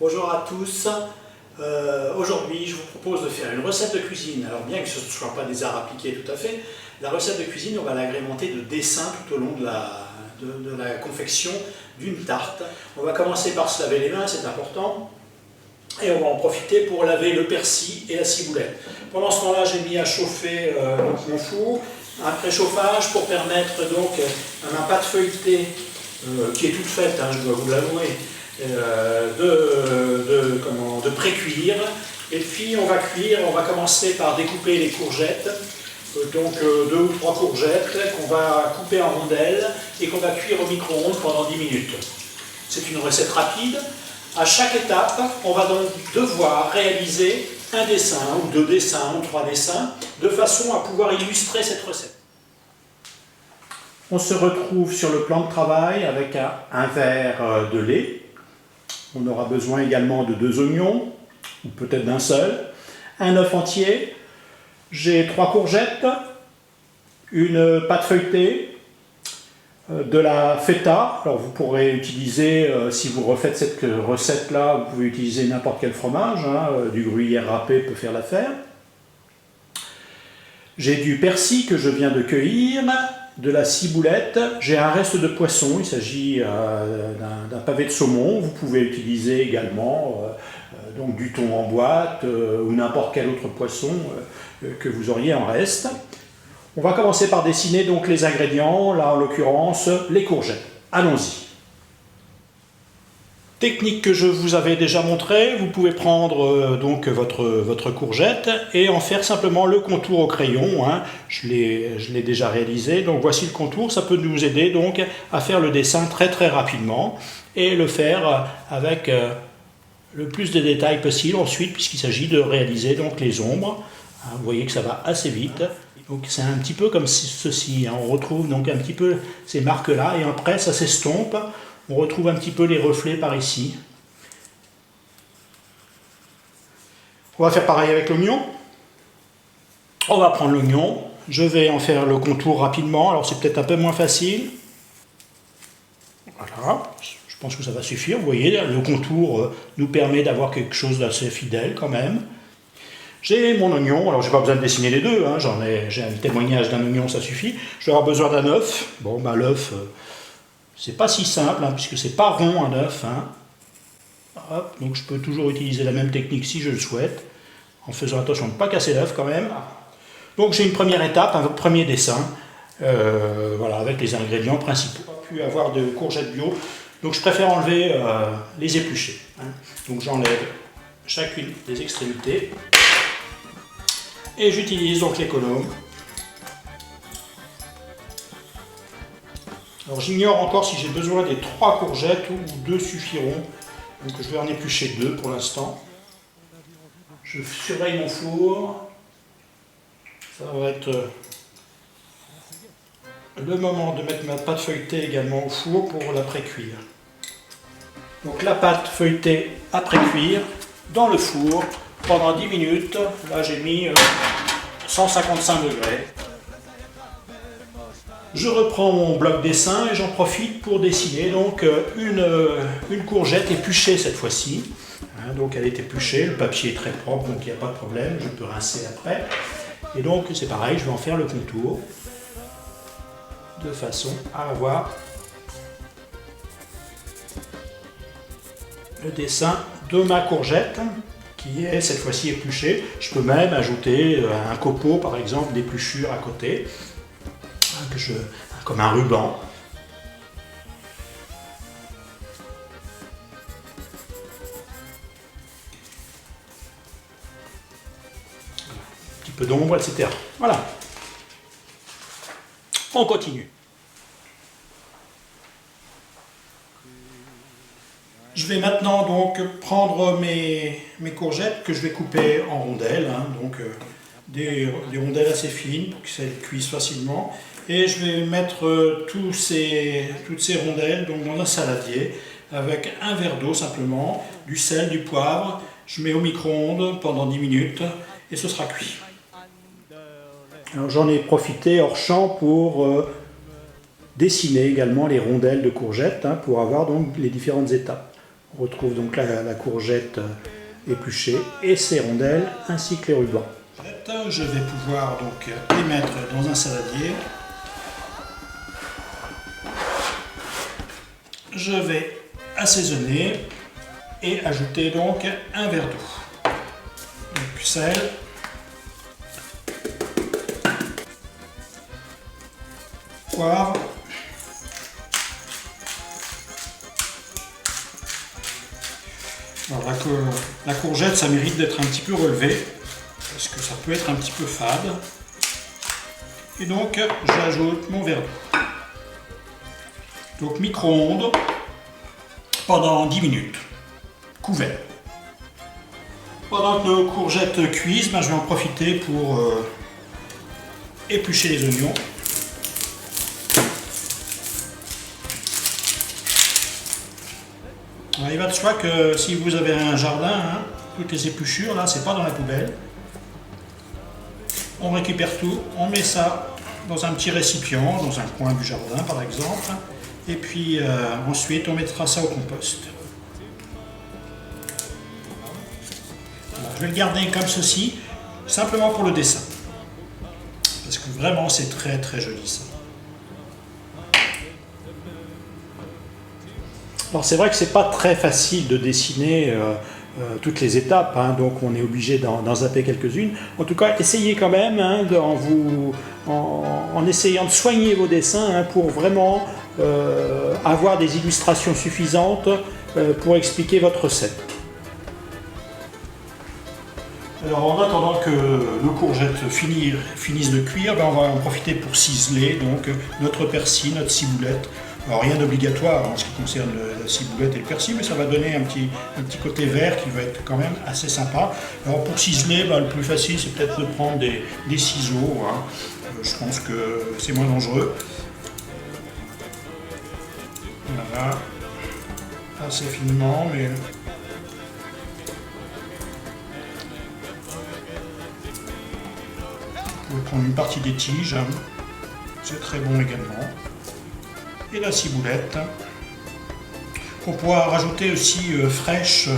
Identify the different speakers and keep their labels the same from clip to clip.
Speaker 1: Bonjour à tous. Aujourd'hui, je vous propose de faire une recette de cuisine. Alors bien que ce ne soit pas des arts appliqués tout à fait, la recette de cuisine, on va l'agrémenter de dessins tout au long de la confection d'une tarte. On va commencer par se laver les mains, c'est important. Et on va en profiter pour laver le persil et la ciboulette. Pendant ce temps-là, j'ai mis à chauffer mon four, un préchauffage pour permettre donc à ma pâte feuilletée, qui est toute faite, je dois vous l'avouer, de pré-cuire. Et puis on va cuire, on va commencer par découper les courgettes, donc 2 ou 3 courgettes qu'on va couper en rondelles et qu'on va cuire au micro-ondes pendant 10 minutes. C'est une recette rapide. À chaque étape, on va donc devoir réaliser un dessin, ou 2 dessins, ou 3 dessins, de façon à pouvoir illustrer cette recette. On se retrouve sur le plan de travail avec un verre de lait. On aura besoin également de 2 oignons, ou peut-être d'un seul, un œuf entier, j'ai 3 courgettes, une pâte feuilletée, de la feta. Alors vous pourrez utiliser, si vous refaites cette recette-là, vous pouvez utiliser n'importe quel fromage, du gruyère râpé peut faire l'affaire. J'ai du persil que je viens de cueillir, de la ciboulette, j'ai un reste de poisson, il s'agit d'un pavé de saumon. Vous pouvez utiliser également donc du thon en boîte ou n'importe quel autre poisson que vous auriez en reste. On va commencer par dessiner donc les ingrédients, là en l'occurrence les courgettes. Allons-y. Technique que je vous avais déjà montrée, vous pouvez prendre donc votre courgette et en faire simplement le contour au crayon. Je l'ai déjà réalisé, donc voici le contour. Ça peut nous aider donc à faire le dessin très rapidement et le faire avec le plus de détails possible ensuite, puisqu'il s'agit de réaliser donc les ombres. Vous voyez que ça va assez vite. Donc c'est un petit peu comme ceci, on retrouve donc un petit peu ces marques-là, et après ça s'estompe, on retrouve un petit peu les reflets par ici. On va faire pareil avec l'oignon. On va prendre l'oignon, je vais en faire le contour rapidement, alors c'est peut-être un peu moins facile. Voilà, je pense que ça va suffire, vous voyez, le contour nous permet d'avoir quelque chose d'assez fidèle quand même. J'ai mon oignon, alors j'ai pas besoin de dessiner les deux, j'ai un témoignage d'un oignon, ça suffit. Je vais avoir besoin d'un œuf. Bon, l'œuf, c'est pas si simple, puisque c'est pas rond un œuf. Hop, donc je peux toujours utiliser la même technique si je le souhaite, en faisant attention de ne pas casser l'œuf quand même. Donc j'ai une première étape, un premier dessin, voilà, avec les ingrédients principaux. Je n'ai pas pu avoir de courgettes bio, donc je préfère enlever les épluchés. Donc j'enlève chacune des extrémités. Et j'utilise donc l'économe. Alors j'ignore encore si j'ai besoin des 3 courgettes ou 2 suffiront. Donc je vais en éplucher 2 pour l'instant. Je surveille mon four. Ça va être le moment de mettre ma pâte feuilletée également au four pour l'après-cuire. Donc la pâte feuilletée après-cuire dans le four pendant 10 minutes. Là j'ai mis 155 degrés. Je reprends mon bloc dessin et j'en profite pour dessiner donc une courgette épluchée cette fois-ci. Donc elle est épluchée, le papier est très propre, donc il n'y a pas de problème, je peux rincer après. Et donc c'est pareil, je vais en faire le contour de façon à avoir le dessin de ma courgette qui est cette fois-ci épluchée. Je peux même ajouter un copeau par exemple d'épluchure à côté, comme un ruban. Un petit peu d'ombre, etc. Voilà. On continue. Je vais maintenant donc prendre mes courgettes que je vais couper en rondelles, donc des rondelles assez fines pour que ça cuise facilement. Et je vais mettre toutes ces rondelles donc dans un saladier avec un verre d'eau simplement, du sel, du poivre. Je mets au micro-ondes pendant 10 minutes et ce sera cuit. Alors j'en ai profité hors champ pour dessiner également les rondelles de courgettes pour avoir donc les différentes étapes. On retrouve donc la courgette épluchée et ses rondelles ainsi que les rubans. Je vais pouvoir donc les mettre dans un saladier. Je vais assaisonner et ajouter donc un verre d'eau. Donc sel, poivre, alors la courgette, ça mérite d'être un petit peu relevée parce que ça peut être un petit peu fade. Et donc j'ajoute mon verre d'eau. Donc micro-ondes pendant 10 minutes, couvert. Pendant que nos courgettes cuisent, je vais en profiter pour éplucher les oignons. Alors, il va de soi que si vous avez un jardin, toutes les épluchures, là, c'est pas dans la poubelle. On récupère tout, on met ça dans un petit récipient, dans un coin du jardin par exemple. Et puis ensuite, on mettra ça au compost. Alors, je vais le garder comme ceci, simplement pour le dessin. Parce que vraiment, c'est très très joli ça. Alors c'est vrai que c'est pas très facile de dessiner toutes les étapes, donc on est obligé d'en zapper quelques-unes. En tout cas, essayez quand même en essayant de soigner vos dessins pour vraiment avoir des illustrations suffisantes pour expliquer votre recette. Alors en attendant que nos courgettes finissent de cuire, on va en profiter pour ciseler donc notre persil, notre ciboulette. Alors rien d'obligatoire en ce qui concerne la ciboulette et le persil, mais ça va donner un petit côté vert qui va être quand même assez sympa. Alors pour ciseler, le plus facile c'est peut-être de prendre des ciseaux. Je pense que c'est moins dangereux. Voilà, assez finement, mais vous pouvez prendre une partie des tiges, c'est très bon également. Et la ciboulette, qu'on pourra rajouter aussi fraîche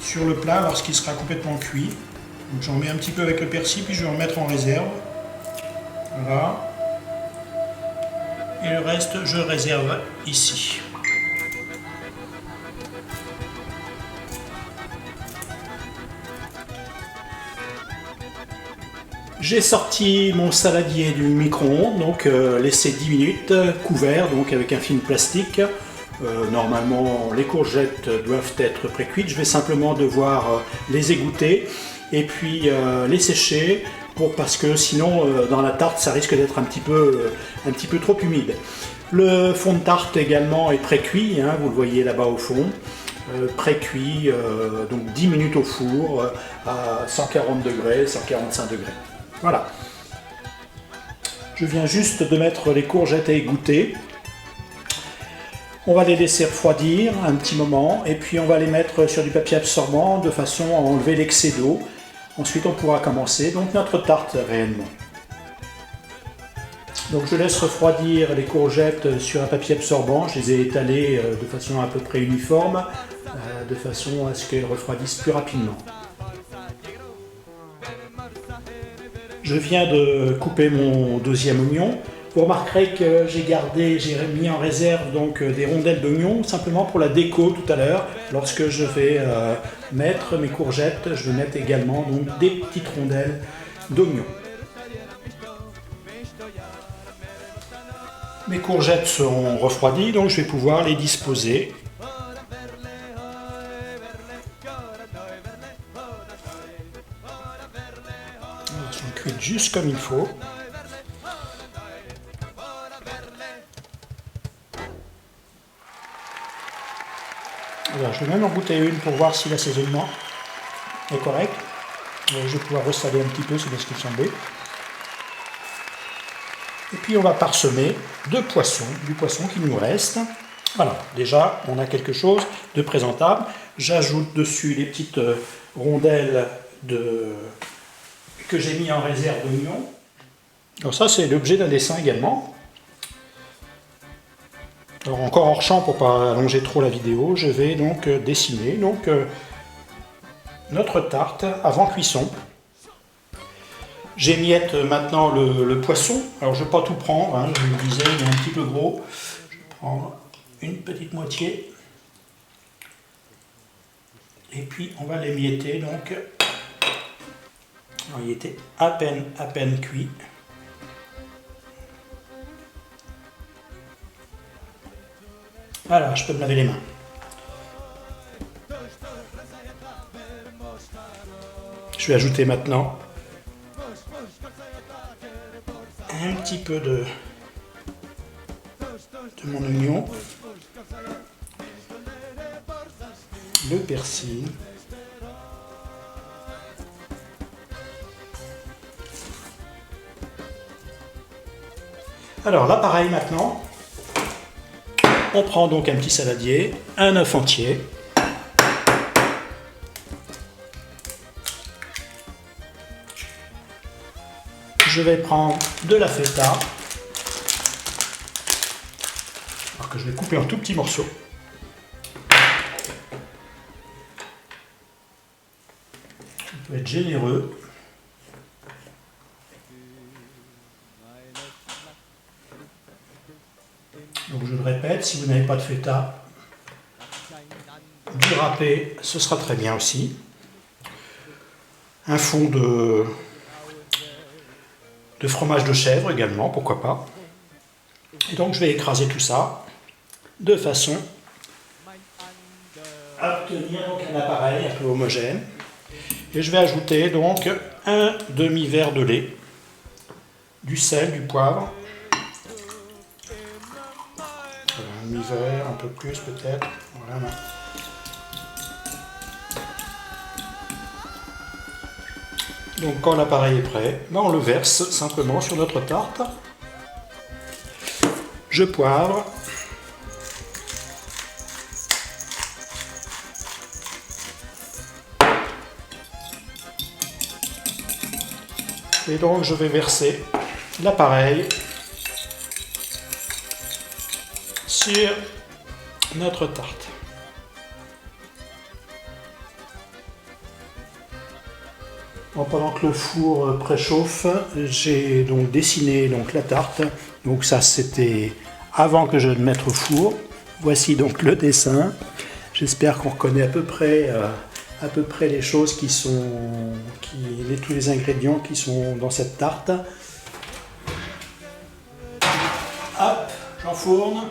Speaker 1: sur le plat lorsqu'il sera complètement cuit. Donc j'en mets un petit peu avec le persil, puis je vais en mettre en réserve. Voilà. Et le reste, je réserve ici. J'ai sorti mon saladier du micro-ondes, donc laissé 10 minutes, couvert, donc avec un film plastique. Normalement, les courgettes doivent être pré-cuites. Je vais simplement devoir les égoutter et puis les sécher parce que sinon, dans la tarte, ça risque d'être un petit peu trop humide. Le fond de tarte également est pré-cuit, vous le voyez là-bas au fond. Pré-cuit, donc 10 minutes au four à 140 degrés, 145 degrés. Voilà. Je viens juste de mettre les courgettes à égoutter. On va les laisser refroidir un petit moment et puis on va les mettre sur du papier absorbant de façon à enlever l'excès d'eau. Ensuite on pourra commencer donc notre tarte réellement. Donc je laisse refroidir les courgettes sur un papier absorbant. Je les ai étalées de façon à peu près uniforme, de façon à ce qu'elles refroidissent plus rapidement. Je viens de couper mon deuxième oignon. Vous remarquerez que j'ai mis en réserve donc des rondelles d'oignon, simplement pour la déco tout à l'heure. Lorsque je vais mettre mes courgettes, je vais mettre également donc, des petites rondelles d'oignon. Mes courgettes seront refroidies, donc je vais pouvoir les disposer. Elles sont cuites juste comme il faut. Alors, je vais même en goûter une pour voir si l'assaisonnement est correct. Je vais pouvoir ressaler un petit peu, c'est bien ce qu'il me semblait. Et puis on va parsemer du poisson qui nous reste. Voilà, déjà on a quelque chose de présentable. J'ajoute dessus les petites rondelles que j'ai mis en réserve d'oignons. Alors ça c'est l'objet d'un dessin également. Alors encore hors champ pour pas allonger trop la vidéo, je vais donc dessiner notre tarte avant cuisson. J'émiette maintenant le poisson. Alors je ne vais pas tout prendre, hein, je vous le disais, il est un petit peu gros. Je vais prendre une petite moitié. Et puis on va l'émietter donc. Alors, il était à peine cuit. Voilà, je peux me laver les mains. Je vais ajouter maintenant un petit peu de mon oignon, le persil, alors là pareil maintenant, on prend donc un petit saladier, un œuf entier, je vais prendre de la feta, alors que je vais couper en tout petits morceaux. Je peux être généreux. Donc je le répète, si vous n'avez pas de feta, du râpé, ce sera très bien aussi. Un fond de fromage de chèvre également, pourquoi pas. Et donc je vais écraser tout ça de façon à obtenir donc un appareil un peu homogène. Et je vais ajouter donc un demi-verre de lait, du sel, du poivre. Voilà, un demi-verre, un peu plus peut-être. Voilà. Donc quand l'appareil est prêt, on le verse simplement sur notre tarte. Je poivre. Et donc je vais verser l'appareil sur notre tarte. Pendant que le four préchauffe, j'ai donc dessiné la tarte. Donc ça c'était avant que je ne mette au four. Voici donc le dessin. J'espère qu'on reconnaît à peu près les choses tous les ingrédients qui sont dans cette tarte. Hop, j'enfourne.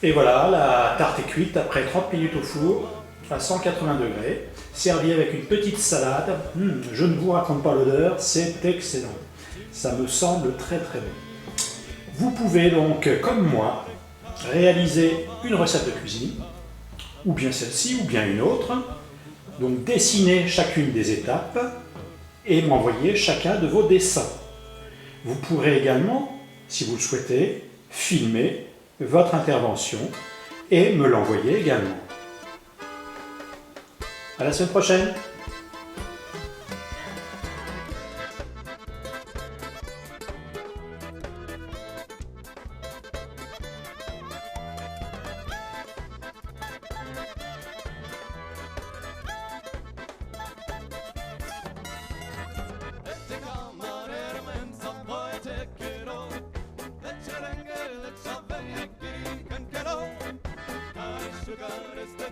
Speaker 1: Et voilà, la tarte est cuite après 30 minutes au four à 180 degrés. Servi avec une petite salade. Je ne vous raconte pas l'odeur, c'est excellent. Ça me semble très très bon. Vous pouvez donc, comme moi, réaliser une recette de cuisine, ou bien celle-ci, ou bien une autre. Donc dessiner chacune des étapes et m'envoyer chacun de vos dessins. Vous pourrez également, si vous le souhaitez, filmer votre intervention et me l'envoyer également. À la semaine prochaine!
Speaker 2: Sugar is the